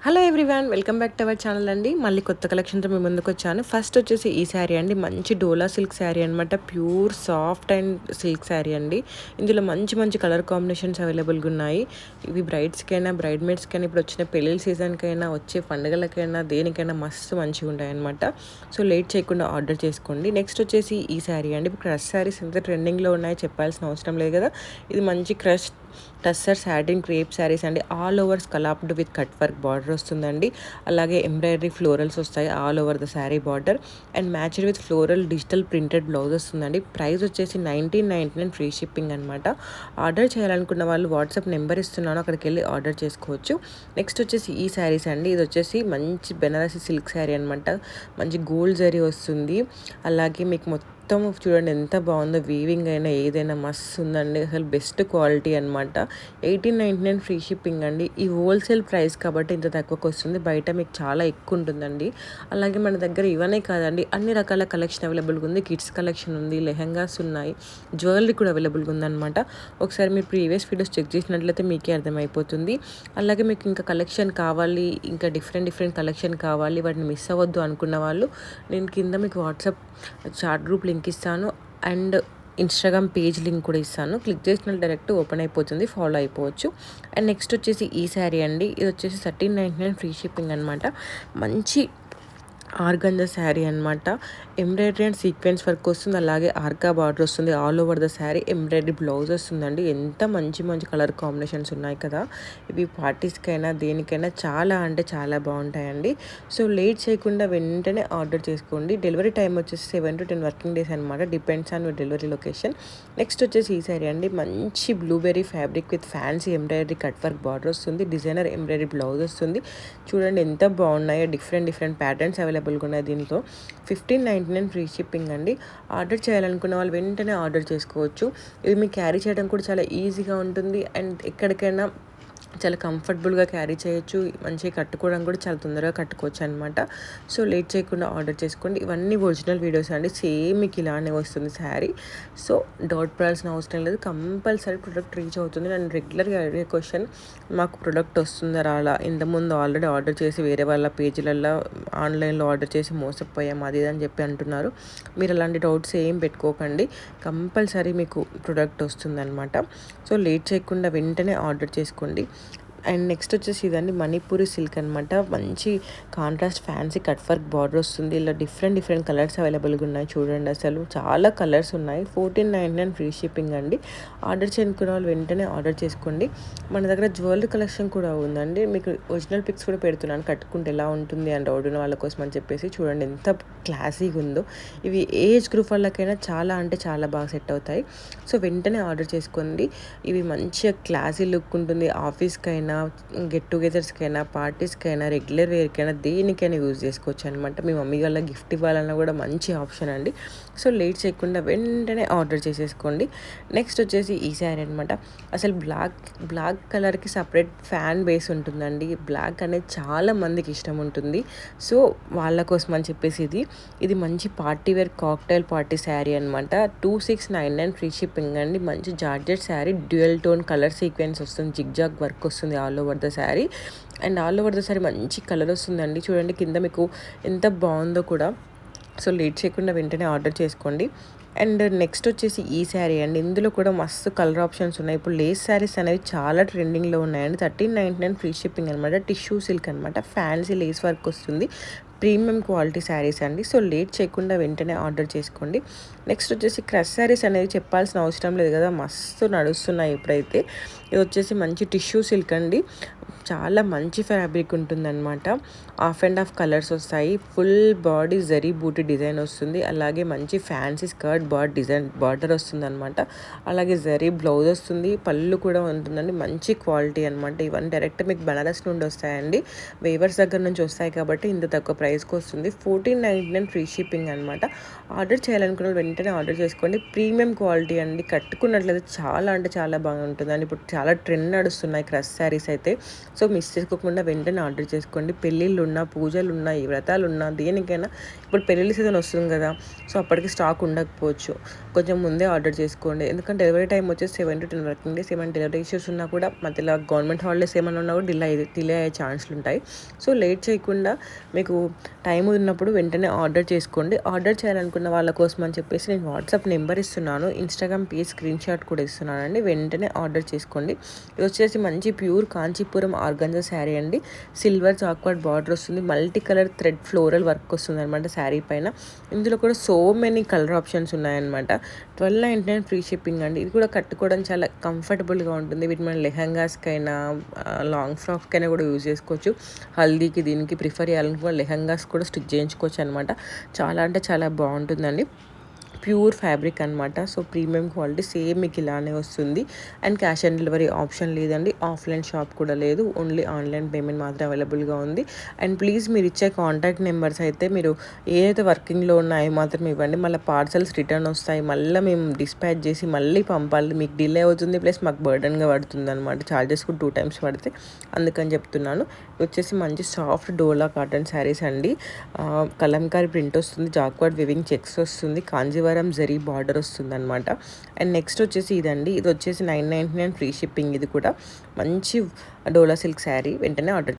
Hello everyone, welcome back to our channel అండి. మళ్ళీ కొత్త కలెక్షన్తో మీ ముందుకు వచ్చాను. ఫస్ట్ వచ్చేసి ఈ శారీ అండి, మంచి డోలా సిల్క్ శారీ అనమాట. Pure soft and silk sari అండి. ఇందులో మంచి మంచి కలర్ కాంబినేషన్స్ అవైలబుల్గా ఉన్నాయి. ఇవి బ్రైడ్స్కైనా బ్రైడ్ మేడ్స్కైనా ఇప్పుడు వచ్చిన పెళ్ళిళ్ళ సీజన్కైనా వచ్చే పండుగలకైనా దేనికైనా మస్తు మంచిగా ఉంటాయి అనమాట. సో లేట్ చేయకుండా ఆర్డర్ చేసుకోండి. నెక్స్ట్ వచ్చేసి ఈ శారీ అండి. ఇప్పుడు క్రష్ శారీస్ ఎంత ట్రెండింగ్లో ఉన్నాయో చెప్పాల్సిన అవసరం లేదు కదా. ఇది మంచి crush tussar satin crepe saris అండి. All over scalloped with cut work border వస్తుందండి. అలాగే ఎంబ్రాయిడరీ ఫ్లోరల్స్ వస్తాయి all over the sari border and matched with floral digital printed blouse వస్తుందండి. ప్రైస్ వచ్చేసి 1999 ఫ్రీ షిప్పింగ్ అనమాట. ఆర్డర్ చేయాలనుకున్న వాళ్ళు వాట్సాప్ నెంబర్ ఇస్తున్నాను, అక్కడికి వెళ్ళి ఆర్డర్ చేసుకోవచ్చు. నెక్స్ట్ వచ్చేసి ఈ శారీస్ అండి. ఇది వచ్చేసి మంచి బెనారసి సిల్క్ శారీ అనమాట. మంచి గోల్డ్ జరీ వస్తుంది. అలాగే మీకు మొత్తం చూడండి ఎంత బాగుందో, వీవింగ్ అయినా ఏదైనా మస్తు ఉందండి. అసలు బెస్ట్ క్వాలిటీ అనమాట. 1899 ఫ్రీ షిప్పింగ్ అండి. ఈ హోల్సేల్ ప్రైస్ కాబట్టి ఇంత తక్కువకి వస్తుంది. బయట మీకు చాలా ఎక్కువ ఉంటుందండి. అలాగే మన దగ్గర ఇవన్నీ కాదండి, అన్ని రకాల కలెక్షన్ అవైలబుల్గా ఉంది. కిడ్స్ కలెక్షన్ ఉంది, లెహంగాస్ ఉన్నాయి, జ్యువెలరీ కూడా అవైలబుల్గా ఉందన్నమాట. ఒకసారి మీరు ప్రీవియస్ వీడియోస్ చెక్ చేసినట్లయితే మీకే అర్థమైపోతుంది. అలాగే మీకు ఇంకా కలెక్షన్ కావాలి, ఇంకా డిఫరెంట్ కలెక్షన్ కావాలి, వాటిని మిస్ అవ్వద్దు అనుకున్న వాళ్ళు నేను కింద మీకు వాట్సాప్ చాట్ గ్రూప్ లింక్ ఇస్తాను అండ్ ఇన్స్టాగ్రామ్ పేజ్ లింక్ కూడా ఇస్తాను. క్లిక్ చేసిన డైరెక్ట్ ఓపెన్ అయిపోతుంది, ఫాలో అయిపోవచ్చు. అండ్ నెక్స్ట్ వచ్చేసి ఈ శారీ అండి. ఇది వచ్చేసి 1399 ఫ్రీ షిప్పింగ్ అనమాట. మంచి ఆర్గంజా శారీ అనమాట. ఎంబ్రాయిడరీ అండ్ సీక్వెన్స్ వర్క్ వస్తుంది. అలాగే ఆర్కా బార్డర్ వస్తుంది all over the sari. Embroidery blouse వస్తుందండి. ఎంత మంచి మంచి కలర్ కాంబినేషన్స్ ఉన్నాయి కదా. ఇవి పార్టీస్కైనా దేనికైనా చాలా అంటే చాలా బాగుంటాయండి. సో లేట్ చేయకుండా వెంటనే ఆర్డర్ చేసుకోండి. డెలివరీ టైం వచ్చేసి 7 to 10 వర్కింగ్ డేస్ అనమాట. Depends on your delivery location. Next వచ్చేసి ఈ శారీ అండి. మంచి blueberry fabric with fancy embroidery cut work border వస్తుంది. డిజైనర్ ఎంబ్రాయిడరీ బ్లౌజ్ వస్తుంది. చూడండి ఎంత బాగున్నాయో. డిఫరెంట్ ప్యాటర్న్స్ అవైలబుల్గా ఉన్నాయి దీంట్లో. 1599 ఫ్రీ షిప్పింగ్ అండి. ఆర్డర్ చేయాలనుకున్న వాళ్ళు వెంటనే ఆర్డర్ చేసుకోవచ్చు. ఇవి మీకు క్యారీ చేయడం కూడా చాలా ఈజీగా ఉంటుంది అండ్ ఎక్కడికైనా చాలా కంఫర్టబుల్గా క్యారీ చేయొచ్చు. మంచిగా కట్టుకోవడం కూడా చాలా తొందరగా కట్టుకోవచ్చు అనమాట. సో లేట్ చేయకుండా ఆర్డర్ చేసుకోండి. ఇవన్నీ ఒరిజినల్ వీడియోస్ అండి. సేమ్ మీకు ఇలానే వస్తుంది శారీ. సో డౌట్ పడాల్సిన అవసరం లేదు. కంపల్సరీ ప్రొడక్ట్ రీచ్ అవుతుంది. నన్ను రెగ్యులర్గా అడిగే క్వశ్చన్, మాకు ప్రొడక్ట్ వస్తుందా రాలా, ఇంతకుముందు ఆల్రెడీ ఆర్డర్ చేసి వేరే వాళ్ళ పేజీలలో ఆన్లైన్లో ఆర్డర్ చేసి మోసపోయాం అది అని చెప్పి అంటున్నారు. మీరు అలాంటి డౌట్స్ ఏం పెట్టుకోకండి. కంపల్సరీ మీకు ప్రొడక్ట్ వస్తుందన్నమాట. సో లేట్ చేయకుండా వెంటనే ఆర్డర్ చేసుకోండి. అండ్ నెక్స్ట్ వచ్చేసి ఇదండి, మణిపూరి సిల్క్ అనమాట. మంచి contrast fancy cut work border వస్తుంది. ఇలా డిఫరెంట్ కలర్స్ అవైలబుల్గా ఉన్నాయి. చూడండి అసలు చాలా కలర్స్ ఉన్నాయి. 1499 ఫ్రీ షిప్పింగ్ అండి. ఆర్డర్ చేసుకున్న వాళ్ళు వెంటనే ఆర్డర్ చేసుకోండి. మన దగ్గర జ్యువెలరీ కలెక్షన్ కూడా ఉందండి. మీకు ఒరిజినల్ పిక్స్ కూడా పెడుతున్నాను, కట్టుకుంటే ఎలా ఉంటుంది అని డౌట్ ఉన్న వాళ్ళ కోసం అని చెప్పేసి. చూడండి ఎంత క్లాసీగా ఉందో. ఇవి ఏజ్ గ్రూప్ వాళ్ళకైనా చాలా అంటే చాలా బాగా సెట్ అవుతాయి. సో వెంటనే ఆర్డర్ చేసుకోండి. ఇవి మంచిగా క్లాసీ లుక్ ఉంటుంది. ఆఫీస్కైనా, గెట్ టుగెదర్స్కైనా, పార్టీస్కైనా, రెగ్యులర్ వేర్కైనా దేనికైనా యూజ్ చేసుకోవచ్చు అనమాట. మీ మమ్మీ వాళ్ళ గిఫ్ట్ ఇవ్వాలన్నా కూడా మంచి ఆప్షన్ అండి. సో లేట్ చేయకుండా వెంటనే ఆర్డర్ చేసేసుకోండి. నెక్స్ట్ వచ్చేసి ఈ శారీ అనమాట. అసలు బ్లాక్ కలర్కి సపరేట్ ఫ్యాన్ బేస్ ఉంటుందండి. బ్లాక్ అనేది చాలా మందికి ఇష్టం ఉంటుంది. సో వాళ్ళ కోసం అని చెప్పేసి ఇది మంచి party wear cocktail party saree అనమాట. 2699 ఫ్రీ షిప్పింగ్ అండి. మంచి georgette saree, dual tone colour sequence వస్తుంది, జిగ్జాగ్ వర్క్ వస్తుంది all over the saree. And all over the saree మంచి కలర్ వస్తుందండి. చూడండి కింద మీకు ఎంత బాగుందో కూడా. సో లేట్ చేయకుండా వెంటనే ఆర్డర్ చేసుకోండి. అండ్ నెక్స్ట్ వచ్చేసి ఈ శారీ అండి. ఇందులో కూడా మస్తు కలర్ ఆప్షన్స్ ఉన్నాయి. ఇప్పుడు లేస్ శారీస్ అనేవి చాలా ట్రెండింగ్లో ఉన్నాయండి. 1399 ఫ్రీ షిప్పింగ్ అనమాట. టిష్యూ సిల్క్ అనమాట. ఫ్యాన్సీ లేస్ వర్క్ వస్తుంది. ప్రీమియం క్వాలిటీ శారీస్ అండి. సో లేట్ చేయకుండా వెంటనే ఆర్డర్ చేసుకోండి. నెక్స్ట్ వచ్చేసి క్రష్ శారీస్ అనేది చెప్పాల్సిన అవసరం లేదు కదా, మస్తు నడుస్తున్నాయి ఇప్పుడైతే. ఇది వచ్చేసి మంచి టిష్యూ సిల్క్ అండి. చాలా మంచి ఫ్యాబ్రిక్ ఉంటుందన్నమాట. ఆఫ్ అండ్ ఆఫ్ కలర్స్ వస్తాయి. ఫుల్ బాడీ జరీ బూటీ డిజైన్ వస్తుంది. అలాగే మంచి ఫ్యాన్సీ స్కర్ట్ బార్డర్ వస్తుంది అనమాట. అలాగే జరీ బ్లౌజ్ వస్తుంది. పళ్ళు కూడా ఉంటుందండి. మంచి క్వాలిటీ అనమాట. ఇవన్నీ డైరెక్ట్ మీకు బనారస్ నుండి వస్తాయండి. వేవర్స్ దగ్గర నుంచి వస్తాయి కాబట్టి ఇంత తక్కువ ప్రైస్కి వస్తుంది. 1499 ఫ్రీ షిప్పింగ్ అనమాట. ఆర్డర్ చేయాలనుకున్న వెంటనే వెంటనే ఆర్డర్ చేసుకోండి. ప్రీమియం క్వాలిటీ అండి, కట్టుకున్నట్లయితే చాలా అంటే చాలా బాగుంటుందండి. ఇప్పుడు చాలా ట్రెండ్ నడుస్తున్నాయి క్రష్ శారీస్ అయితే. సో మిస్ చేసుకోకుండా వెంటనే ఆర్డర్ చేసుకోండి. పెళ్ళిళ్ళున్నా, పూజలున్నా, ఈ వ్రతాలున్నా, దేనికైనా ఇప్పుడు పెళ్ళిళ్ళ సీజన్ వస్తుంది కదా, సో అప్పటికి స్టాక్ ఉండకపోవచ్చు. కొంచెం ముందే ఆర్డర్ చేసుకోండి. ఎందుకంటే డెలివరీ టైం వచ్చేసి 7 to 10 వర్కింగ్ డేస్. ఏమైనా డెలివరీ ఇష్యూస్ ఉన్నా కూడా మధ్యలో గవర్నమెంట్ హాలిడేస్ ఏమైనా ఉన్నా కూడా డిలే అయ్యే ఛాన్స్లు ఉంటాయి. సో లేట్ చేయకుండా మీకు టైం ఉన్నప్పుడు వెంటనే ఆర్డర్ చేసుకోండి. ఆర్డర్ చేయాలనుకున్న వాళ్ళ కోసం అని చెప్పేసి నేను వాట్సాప్ నెంబర్ ఇస్తున్నాను, ఇన్స్టాగ్రామ్ పేజ్ స్క్రీన్ షాట్ కూడా ఇస్తున్నానండి. వెంటనే ఆర్డర్ చేసుకోండి. ఇది వచ్చేసి మంచి ప్యూర్ కాంచీపురం ఆర్గంజా శారీ అండి. సిల్వర్ చాక్వర్డ్ బార్డర్ వస్తుంది, multi colour thread floral work వస్తుంది అనమాట శారీ పైన. ఇందులో కూడా సో మెనీ కలర్ ఆప్షన్స్ ఉన్నాయన్నమాట. 12.99 ఫ్రీ షిప్పింగ్ అండి. ఇది కూడా కట్టుకోవడం చాలా కంఫర్టబుల్గా ఉంటుంది. వీటి మన లెహంగాస్కైనా లాంగ్ ఫ్రాక్కైనా కూడా యూజ్ చేసుకోవచ్చు. హల్దీకి దీనికి ప్రిఫర్ చేయాలనుకున్న లెహంగాస్ కూడా స్టిచ్ చేయించుకోవచ్చు అనమాట. చాలా అంటే చాలా బాగుంటుందండి. ప్యూర్ ఫ్యాబ్రిక్ అనమాట. సో ప్రీమియం క్వాలిటీ, సేమ్ మీకు ఇలానే వస్తుంది. And cash on delivery option లేదండి. ఆఫ్లైన్ షాప్ కూడా లేదు, ఓన్లీ ఆన్లైన్ పేమెంట్ మాత్రం అవైలబుల్గా ఉంది. అండ్ ప్లీజ్ మీరు ఇచ్చే కాంటాక్ట్ నెంబర్స్ అయితే మీరు ఏదైతే వర్కింగ్లో ఉన్నాయో మాత్రం ఇవ్వండి. మళ్ళీ పార్సల్స్ రిటర్న్ వస్తాయి, మళ్ళీ మేము డిస్పాచ్ చేసి మళ్ళీ పంపాలి, మీకు డిలే అవుతుంది, ప్లస్ మాకు బర్డన్గా పడుతుంది అనమాట. ఛార్జెస్ కూడా 2 times పడితే, అందుకని చెప్తున్నాను. వచ్చేసి మంచి సాఫ్ట్ డోలా కాటన్ శారీస్ అండి. కలంకారీ ప్రింట్ వస్తుంది, జాక్వర్డ్ వివింగ్ చెక్స్ వస్తుంది, కాంజీవరం జరీ బార్డర్ వస్తుంది అనమాట. అండ్ నెక్స్ట్ వచ్చేసి ఇదండి. ఇది వచ్చేసి 9.99 ఫ్రీ షిప్పింగ్. ఇది కూడా మంచి డోలా సిల్క్ శారీ. వెంటనే ఆర్డర్